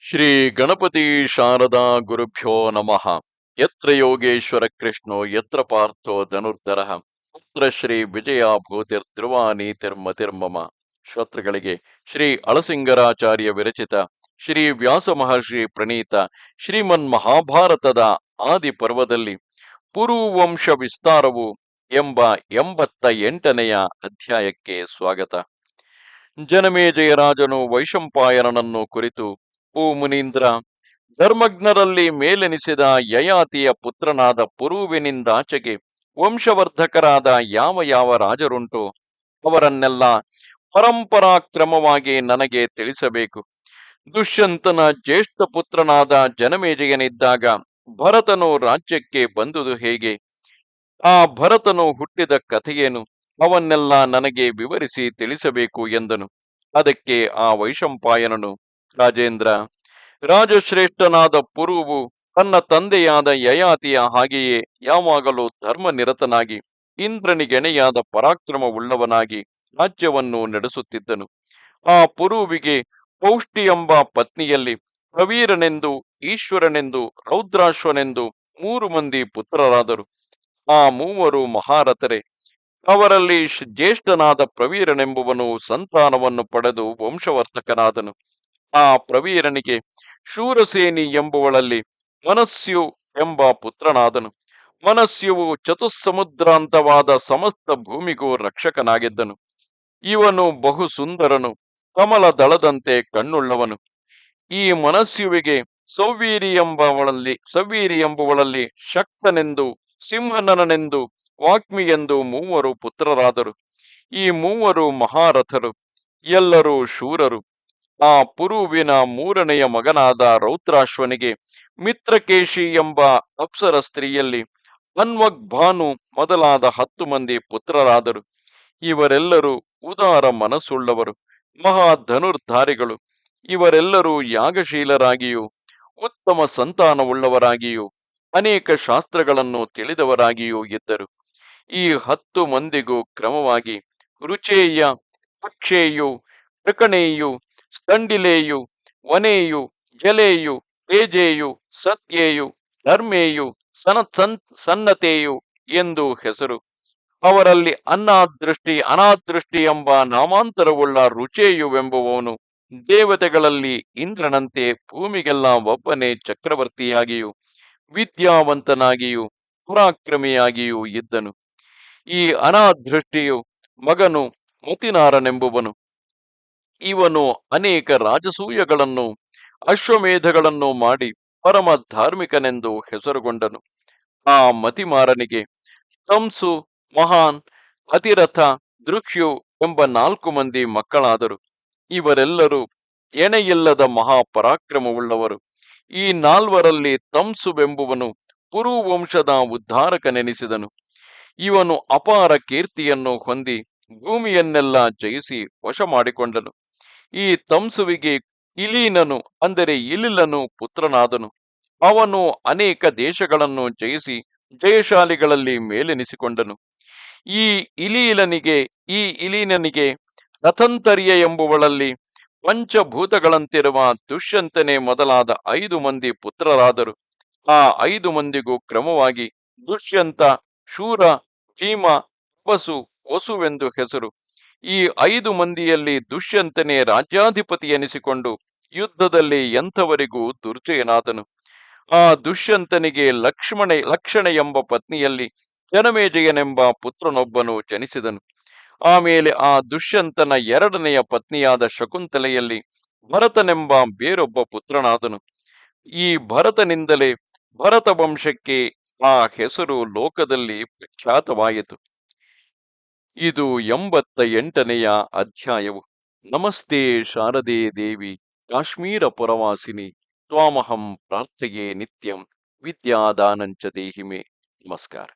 ಶ್ರೀ ಗಣಪತಿ ಶಾರದಾ ಗುರುಭ್ಯೋ ನಮಃ. ಯತ್ರ ಯೋಗೇಶ್ವರ ಕೃಷ್ಣೋ ಯತ್ರ ಪಾರ್ಥೋ ಧನುರ್ಧರಃ ಪುತ್ರ ಶ್ರೀ ವಿಜಯ ಭೂತಿರ್ ಧ್ರುವಾನೀತಿರ್ಮತಿರ್ಮಮ. ಶ್ರೋತೃಗಳಿಗೆ ಶ್ರೀ ಅಳಸಿಂಗರಾಚಾರ್ಯ ವಿರಚಿತ ಶ್ರೀ ವ್ಯಾಸ ಮಹರ್ಷಿ ಪ್ರಣೀತ ಶ್ರೀಮನ್ ಮಹಾಭಾರತದ ಆದಿ ಪರ್ವದಲ್ಲಿ ಪುರುವಂಶ ವಿಸ್ತಾರವು ಎಂಬ 88ನೆಯ ಅಧ್ಯಾಯಕ್ಕೆ ಸ್ವಾಗತ. ಜನಮೇಜಯ ರಾಜನು ವೈಶಂಪಾಯನನನ್ನು ಕುರಿತು, ಓ ಮುನೀಂದ್ರ, ಧರ್ಮಜ್ಞರಲ್ಲಿ ಮೇಲೆನಿಸಿದ ಯಯಾತಿಯ ಪುತ್ರನಾದ ಪುರುವಿನಿಂದಾಚೆಗೆ ವಂಶವರ್ಧಕರಾದ ಯಾವ ಯಾವ ರಾಜರುಂಟು ಅವರನ್ನೆಲ್ಲ ಪರಂಪರಾಕ್ರಮವಾಗಿ ನನಗೆ ತಿಳಿಸಬೇಕು. ದುಷ್ಯಂತನ ಜ್ಯೇಷ್ಠ ಪುತ್ರನಾದ ಜನಮೇಜಯನಿದ್ದಾಗ ಭರತನು ರಾಜ್ಯಕ್ಕೆ ಬಂದುದು ಹೇಗೆ? ಆ ಭರತನು ಹುಟ್ಟಿದ ಕಥೆಯೇನು? ಅವನ್ನೆಲ್ಲ ನನಗೆ ವಿವರಿಸಿ ತಿಳಿಸಬೇಕು ಎಂದನು. ಅದಕ್ಕೆ ಆ ವೈಶಂಪಾಯನನು, ರಾಜೇಂದ್ರ, ರಾಜಶ್ರೇಷ್ಠನಾದ ಪುರುವು ತನ್ನ ತಂದೆಯಾದ ಯಯಾತಿಯ ಹಾಗೆಯೇ ಯಾವಾಗಲೂ ಧರ್ಮನಿರತನಾಗಿ ಇಂದ್ರನಿಗೆಣೆಯಾದ ಪರಾಕ್ರಮವುಳ್ಳವನಾಗಿ ರಾಜ್ಯವನ್ನು ನಡೆಸುತ್ತಿದ್ದನು. ಆ ಪುರುವಿಗೆ ಪೌಷ್ಟಿ ಎಂಬ ಪತ್ನಿಯಲ್ಲಿ ಪ್ರವೀರನೆಂದು, ಈಶ್ವರನೆಂದು, ರೌದ್ರಾಶ್ವನೆಂದು 3 ಮಂದಿ ಪುತ್ರರಾದರು. ಆ 3 ಮಹಾರಥರೇ. ಅವರಲ್ಲಿ ಜ್ಯೇಷ್ಠನಾದ ಪ್ರವೀರನೆಂಬುವನು ಸಂತಾನವನ್ನು ಪಡೆದು ವಂಶವರ್ಧಕನಾದನು. ಆ ಪ್ರವೀರನಿಗೆ ಶೂರಸೇನಿ ಎಂಬುವಳಲ್ಲಿ ಮನಸ್ಸು ಎಂಬ ಪುತ್ರನಾದನು. ಮನಸ್ಸುವು ಚತುಸ್ಸಮುದ್ರಾಂತವಾದ ಸಮಸ್ತ ಭೂಮಿಗೂ ರಕ್ಷಕನಾಗಿದ್ದನು. ಇವನು ಬಹು ಸುಂದರನು, ಕಮಲ ದಳದಂತೆ ಕಣ್ಣುಳ್ಳವನು. ಈ ಮನಸ್ಸುವಿಗೆ ಸೌವೀರಿ ಎಂಬುವಳಲ್ಲಿ ಶಕ್ತನೆಂದು, ಸಿಂಹನನೆಂದು, ವಾಗ್ಮಿ ಎಂದು 3 ಪುತ್ರರಾದರು. ಈ 3 ಮಹಾರಥರು, ಎಲ್ಲರೂ ಶೂರರು. ಆ ಪುರುವಿನ 3ನೆಯ ಮಗನಾದ ರೌದ್ರಾಶ್ವನಿಗೆ ಮಿತ್ರಕೇಶಿ ಎಂಬ ಅಪ್ಸರ ಸ್ತ್ರೀಯಲ್ಲಿ ಅನ್ವಗ್ಭಾನು ಮೊದಲಾದ 10 ಮಂದಿ ಪುತ್ರರಾದರು. ಇವರೆಲ್ಲರೂ ಉದಾರ ಮನಸ್ಸುಳ್ಳವರು, ಮಹಾಧನುರ್ಧಾರಿಗಳು. ಇವರೆಲ್ಲರೂ ಯಾಗಶೀಲರಾಗಿಯೂ ಉತ್ತಮ ಸಂತಾನವುಳ್ಳವರಾಗಿಯೂ ಅನೇಕ ಶಾಸ್ತ್ರಗಳನ್ನು ತಿಳಿದವರಾಗಿಯೂ ಇದ್ದರು. ಈ 10 ಮಂದಿಗೂ ಕ್ರಮವಾಗಿ ರುಚೇಯ, ಅಕ್ಷೇಯು, ಪ್ರಕಣೇಯು, ಸ್ತಂಡಿಲೇಯು, ವನೇಯು, ಜಲೇಯು, ತೇಜೇಯು, ಸತ್ಯೇಯು, ಧರ್ಮೇಯು, ಸನ್ನತೇಯು ಎಂದು ಹೆಸರು. ಅವರಲ್ಲಿ ಅನಾದೃಷ್ಟಿ ಎಂಬ ನಾಮಾಂತರವುಳ್ಳ ರುಚೇಯುವೆಂಬುವವನು ದೇವತೆಗಳಲ್ಲಿ ಇಂದ್ರನಂತೆ ಭೂಮಿಗೆಲ್ಲ ಒಬ್ಬನೇ ಚಕ್ರವರ್ತಿಯಾಗಿಯೂ ವಿದ್ಯಾವಂತನಾಗಿಯೂ ಪರಾಕ್ರಮಿಯಾಗಿಯೂ ಇದ್ದನು. ಈ ಅನಾದೃಷ್ಟಿಯು ಮಗನು ಮತಿನಾರನೆಂಬುವನು. ಇವನು ಅನೇಕ ರಾಜಸೂಯಗಳನ್ನು, ಅಶ್ವಮೇಧಗಳನ್ನು ಮಾಡಿ ಪರಮ ಧಾರ್ಮಿಕನೆಂದು ಹೆಸರುಗೊಂಡನು. ಆ ಮತಿಮಾರನಿಗೆ ತಂಸು, ಮಹಾನ್, ಅತಿರಥ, ದೃಕ್ಷ್ಯು ಎಂಬ 4 ಮಂದಿ ಮಕ್ಕಳಾದರು. ಇವರೆಲ್ಲರೂ ಎಣೆಯಿಲ್ಲದ ಮಹಾಪರಾಕ್ರಮವುಳ್ಳವರು. ಈ 4ರಲ್ಲಿ ತಂಸುವೆಂಬುವನು ಪುರುವಂಶದ ಉದ್ಧಾರಕನೆನಿಸಿದನು. ಇವನು ಅಪಾರ ಕೀರ್ತಿಯನ್ನು ಹೊಂದಿ ಭೂಮಿಯನ್ನೆಲ್ಲ ಜಯಿಸಿ ವಶ ಮಾಡಿಕೊಂಡನು. ಈ ತಂಸುವಿಗೆ ಇಲೀನನು ಅಂದರೆ ಇಲಿಲನು ಪುತ್ರನಾದನು. ಅವನು ಅನೇಕ ದೇಶಗಳನ್ನು ಜಯಿಸಿ ಜಯಶಾಲಿಗಳಲ್ಲಿ ಮೇಲೆನಿಸಿಕೊಂಡನು. ಈ ಇಲೀನನಿಗೆ ರಥಂತರ್ಯ ಎಂಬುವಳಲ್ಲಿ ಪಂಚಭೂತಗಳಂತಿರುವ ದುಷ್ಯಂತನೆ ಮೊದಲಾದ 5 ಮಂದಿ ಪುತ್ರರಾದರು. ಆ 5 ಮಂದಿಗೂ ಕ್ರಮವಾಗಿ ದುಷ್ಯಂತ, ಶೂರ, ಭೀಮ, ತಪಸು, ವಸುವೆಂದು ಹೆಸರು. ಈ 5 ಮಂದಿಯಲ್ಲಿ ದುಷ್ಯಂತನೇ ರಾಜ್ಯಾಧಿಪತಿ ಎನಿಸಿಕೊಂಡು ಯುದ್ಧದಲ್ಲಿ ಎಂಥವರಿಗೂ ದುರ್ಜಯನಾದನು. ಆ ದುಷ್ಯಂತನಿಗೆ ಲಕ್ಷಣ ಎಂಬ ಪತ್ನಿಯಲ್ಲಿ ಜನಮೇಜಯನೆಂಬ ಪುತ್ರನೊಬ್ಬನು ಜನಿಸಿದನು. ಆಮೇಲೆ ಆ ದುಷ್ಯಂತನ 2ನೆಯ ಪತ್ನಿಯಾದ ಶಕುಂತಲೆಯಲ್ಲಿ ಭರತನೆಂಬ ಬೇರೊಬ್ಬ ಪುತ್ರನಾದನು. ಈ ಭರತನಿಂದಲೇ ಭರತ ವಂಶಕ್ಕೆ ಆ ಹೆಸರು ಲೋಕದಲ್ಲಿ ಪ್ರಖ್ಯಾತವಾಯಿತು. ಇದು 88ನೆಯ ಅಧ್ಯಾಯವು. ನಮಸ್ತೆ ಶಾರದೆ ದೇವಿ ಕಾಶ್ಮೀರ ಪುರವಾಸಿನಿ ತ್ವಾಮಹಂ ಪ್ರಾರ್ಥಯೇ ನಿತ್ಯಂ ವಿದ್ಯಾದಾನಂಚ ದೇಹಿಮೆ. ನಮಸ್ಕಾರ.